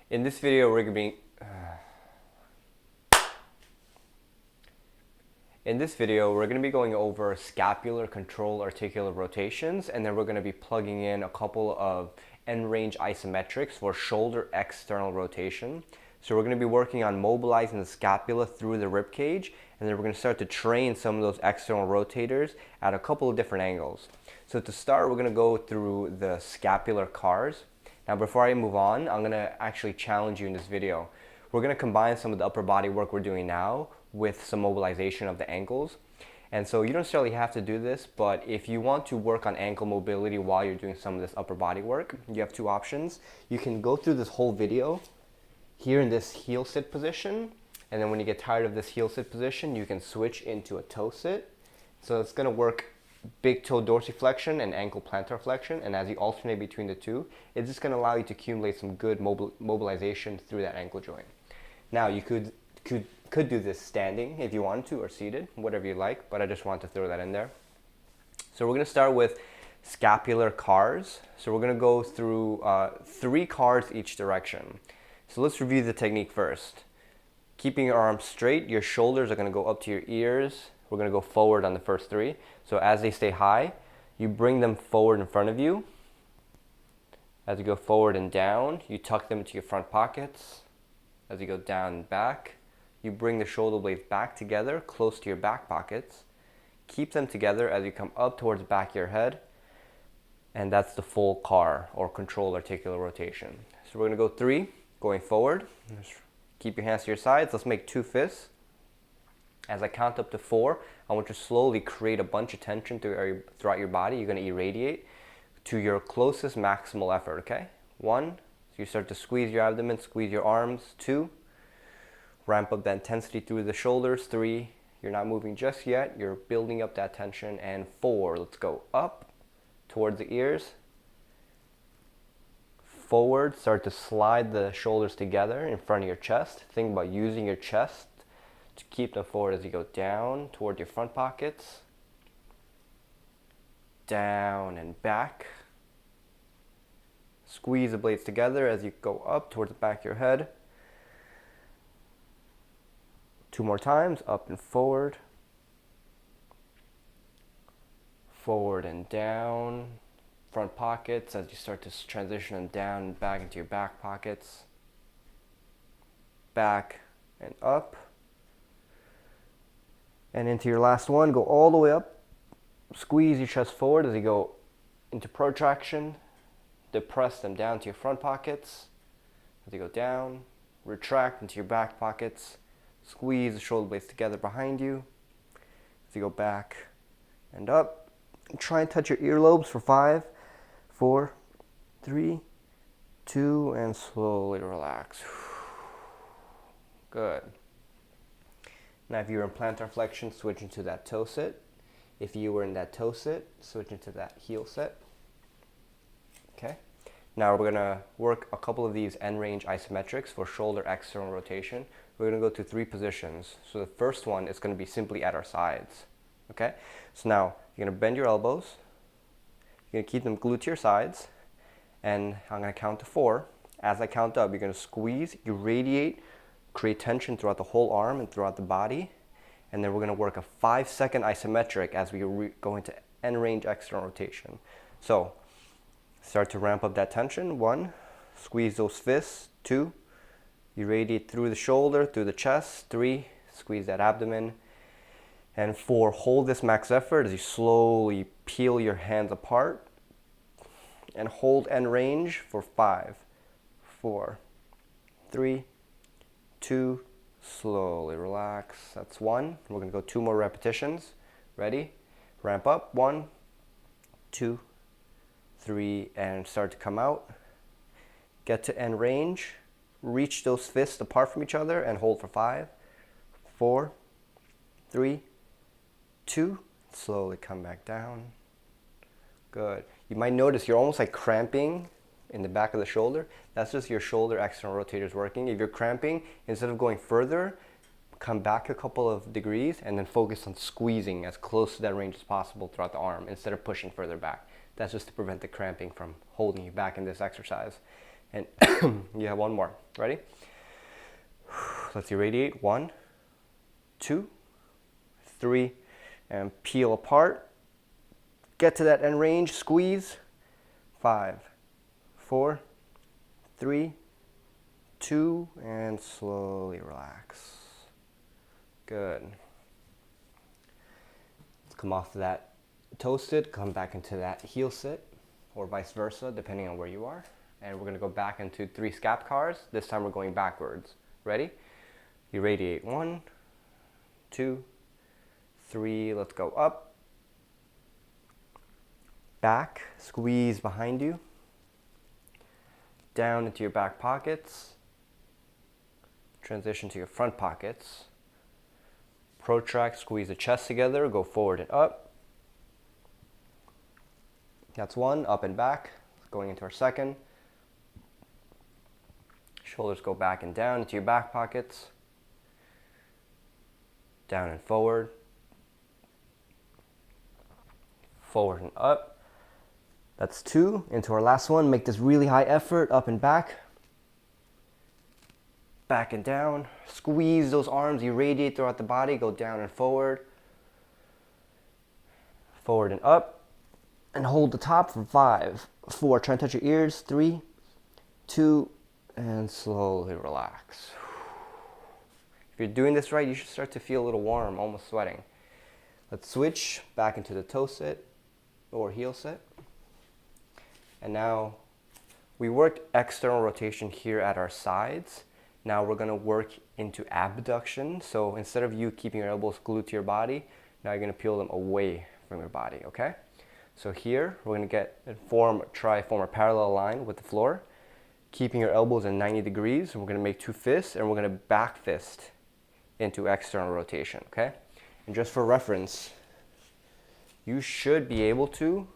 In this video, we're going to be going over scapular controlled articular rotations, and then we're going to be plugging in a couple of end range isometrics for shoulder external rotation. So we're going to be working on mobilizing the scapula through the rib cage, and then we're going to start to train some of those external rotators at a couple of different angles. So to start, we're going to go through the scapular cars. Now before I move on, I'm going to actually challenge you in this video. We're going to combine some of the upper body work we're doing now with some mobilization of the ankles. And so you don't necessarily have to do this, but if you want to work on ankle mobility while you're doing some of this upper body work, you have two options. You can go through this whole video here in this heel sit position, and then when you get tired of this heel sit position, you can switch into a toe sit. So it's going to work big toe dorsiflexion and ankle plantar flexion, and as you alternate between the two, it's just going to allow you to accumulate some good mobilization through that ankle joint. Now you could do this standing if you want to, or seated, whatever you like, but I just want to throw that in there. So we're going to start with scapular cars. So we're going to go through 3 cars each direction. So let's review the technique first. Keeping your arms straight, your shoulders are going to go up to your ears. We're going to go forward on the first 3. So as they stay high, you bring them forward in front of you. As you go forward and down, you tuck them into your front pockets. As you go down and back, you bring the shoulder blades back together, close to your back pockets. Keep them together as you come up towards the back of your head. And that's the full car, or controlled articular rotation. So we're going to go 3, going forward. Keep your hands to your sides. Let's make 2 fists. As I count up to 4, I want you to slowly create a bunch of tension throughout your body. You're going to irradiate to your closest maximal effort, okay? 1, so you start to squeeze your abdomen, squeeze your arms. 2, ramp up the intensity through the shoulders. 3, you're not moving just yet, you're building up that tension. And 4, let's go up towards the ears. Forward, start to slide the shoulders together in front of your chest. Think about using your chest to keep them forward as you go down toward your front pockets. Down and back. Squeeze the blades together as you go up towards the back of your head. 2 more times, up and forward. Forward and down. Front pockets as you start to transition them down and back into your back pockets. Back and up. And into your last one, go all the way up. Squeeze your chest forward as you go into protraction. Depress them down to your front pockets. As you go down, retract into your back pockets. Squeeze the shoulder blades together behind you. As you go back and up. And try and touch your earlobes for 5, 4, 3, 2, and slowly relax. Good. Now if you were in plantar flexion, switch into that toe sit. If you were in that toe sit, switch into that heel sit. Okay. Now we're going to work a couple of these end range isometrics for shoulder external rotation. We're going to go to 3 positions. So the first one is going to be simply at our sides. Okay. So now you're going to bend your elbows. You're going to keep them glued to your sides. And I'm going to count to 4. As I count up, you're going to squeeze, irradiate, create tension throughout the whole arm and throughout the body. And then we're going to work a 5-second isometric as we go into end range external rotation. So start to ramp up that tension. 1, squeeze those fists. 2, irradiate through the shoulder, through the chest. 3, squeeze that abdomen. And 4, hold this max effort as you slowly peel your hands apart and hold end range for 5, 4, 3, 2, slowly relax. That's 1. We're going to go 2 more repetitions. Ready? Ramp up. 1, 2, 3, and start to come out. Get to end range. Reach those fists apart from each other and hold for 5, 4, 3, 2. Slowly come back down. Good. You might notice you're almost like cramping in the back of the shoulder. That's just your shoulder external rotators working. If you're cramping, instead of going further, come back a couple of degrees and then focus on squeezing as close to that range as possible throughout the arm instead of pushing further back. That's just to prevent the cramping from holding you back in this exercise. And you have 1 more. Ready? Let's irradiate. 1, 2, 3, and peel apart. Get to that end range, squeeze. 5, 4, 3, 2, and slowly relax. Good. Let's come off of that toe sit, come back into that heel sit, or vice versa, depending on where you are. And we're going to go back into 3 scap cars. This time we're going backwards. Ready? Irradiate. 1, 2, 3. Let's go up. Back. Squeeze behind you. Down into your back pockets. Transition to your front pockets. Protract. Squeeze the chest together. Go forward and up. That's 1. Up and back. Going into our second. Shoulders go back and down into your back pockets. Down and forward. Forward and up. That's 2. Into our last one. Make this really high effort. Up and back. Back and down. Squeeze those arms. Irradiate throughout the body. Go down and forward. Forward and up. And hold the top for 5, 4. Try and touch your ears. 3, 2, and slowly relax. If you're doing this right, you should start to feel a little warm, almost sweating. Let's switch back into the toe sit or heel sit. And now we worked external rotation here at our sides. Now we're going to work into abduction. So instead of you keeping your elbows glued to your body, now you're going to peel them away from your body, okay? So here we're going to try form a parallel line with the floor, keeping your elbows in 90 degrees. And we're going to make 2 fists, and we're going to back fist into external rotation, okay? And just for reference, you should be able to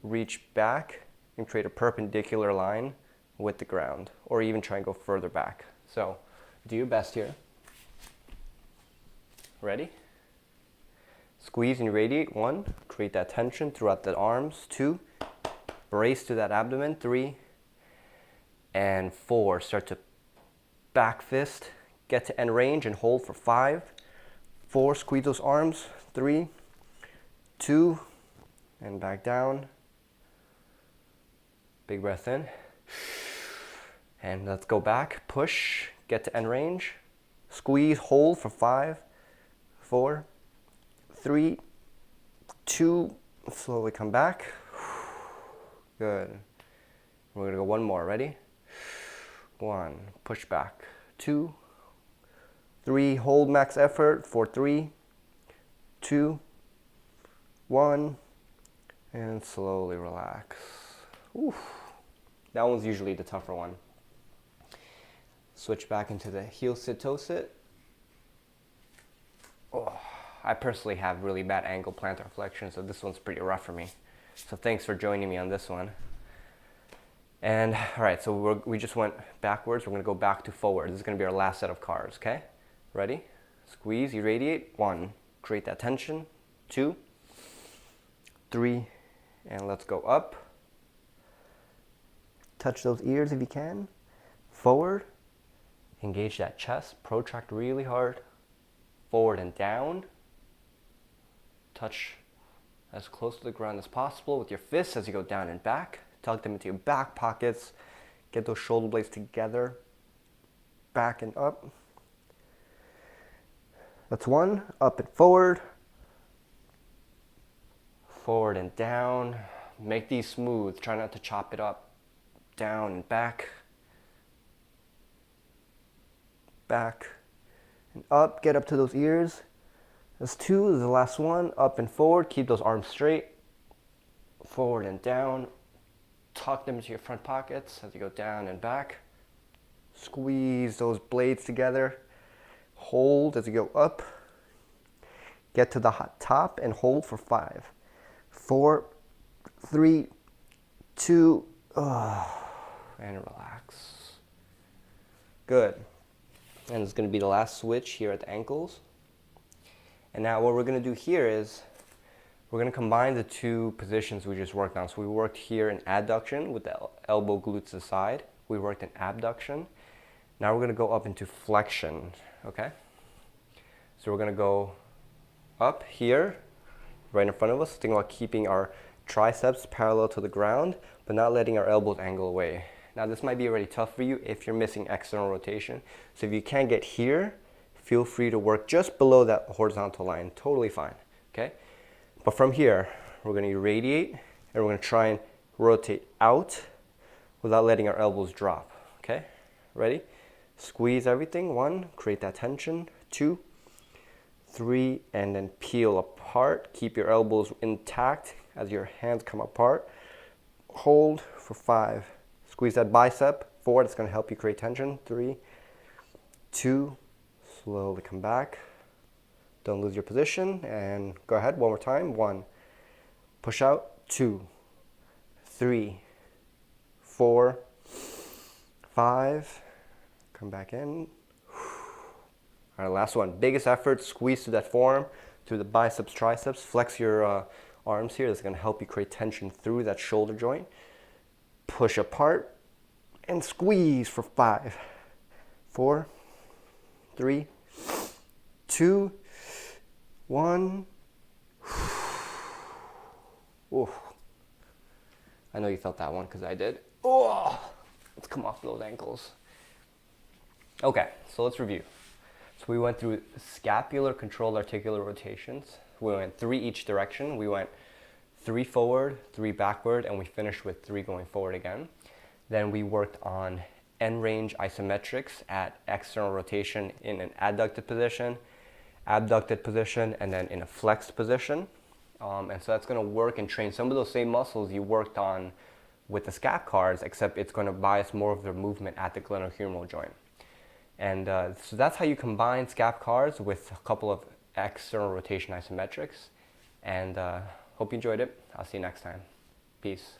reach back and create a perpendicular line with the ground, or even try and go further back. So do your best here. Ready? Squeeze and irradiate. 1, create that tension throughout the arms. 2, brace to that abdomen. 3, and 4, start to back fist, get to end range and hold for 5, 4, squeeze those arms. 3, 2, and back down. Big breath in. And let's go back, push, get to end range, squeeze, hold for 5, 4, 3, 2, slowly come back. Good. We're gonna go one more, ready? 1, push back. 2, 3, hold max effort for 3, 2, 1, and slowly relax. Oof. That one's usually the tougher one. Switch back into the heel sit, toe sit. Oh, I personally have really bad ankle plantar flexion, so this one's pretty rough for me. So thanks for joining me on this one. And all right, so we just went backwards. We're gonna go back to forward. This is gonna be our last set of cars, okay? Ready? Squeeze, irradiate. 1, create that tension. 2, 3, and let's go up. Touch those ears if you can. Forward. Engage that chest. Protract really hard. Forward and down. Touch as close to the ground as possible with your fists as you go down and back. Tuck them into your back pockets. Get those shoulder blades together. Back and up. That's 1. Up and forward. Forward and down. Make these smooth. Try not to chop it up. Down and back. Back and up. Get up to those ears. That's 2. This is the last one. Up and forward. Keep those arms straight. Forward and down. Tuck them into your front pockets as you go down and back. Squeeze those blades together. Hold as you go up. Get to the hot top and hold for 5, 4, 3, 2, and relax. Good. And it's going to be the last switch here at the ankles. And now what we're going to do here is we're going to combine the 2 positions we just worked on. So we worked here in adduction with the elbow glued to the side. We worked in abduction. Now we're gonna go up into flexion, okay? So we're gonna go up here, right in front of us. Think about keeping our triceps parallel to the ground, but not letting our elbows angle away. Now this might be already tough for you if you're missing external rotation. So if you can't get here, feel free to work just below that horizontal line, totally fine, okay? But from here, we're gonna irradiate and we're gonna try and rotate out without letting our elbows drop, okay? Ready? Squeeze everything, 1, create that tension, 2, 3, and then peel apart. Keep your elbows intact as your hands come apart. Hold for 5. Squeeze that bicep, 4, that's gonna help you create tension, 3, 2, slowly come back. Don't lose your position, and go ahead, one more time, 1, push out, 2, 3, 4, 5, come back in. All right, last one, biggest effort, squeeze through that forearm, through the biceps, triceps, flex your arms here. That's gonna help you create tension through that shoulder joint. Push apart and squeeze for 5, 4, 3, 2, 1. Ooh. I know you felt that one because I did. Oh, let's come off those ankles. Okay, so let's review. So we went through scapular controlled articular rotations. We went 3 each direction. We went 3 forward, 3 backward, and we finished with 3 going forward again. Then we worked on end range isometrics at external rotation in an adducted position, abducted position, and then in a flexed position. And so that's going to work and train some of those same muscles you worked on with the scap cars, except it's going to bias more of their movement at the glenohumeral joint. And so that's how you combine scap cars with a couple of external rotation isometrics. And hope you enjoyed it. I'll see you next time. Peace.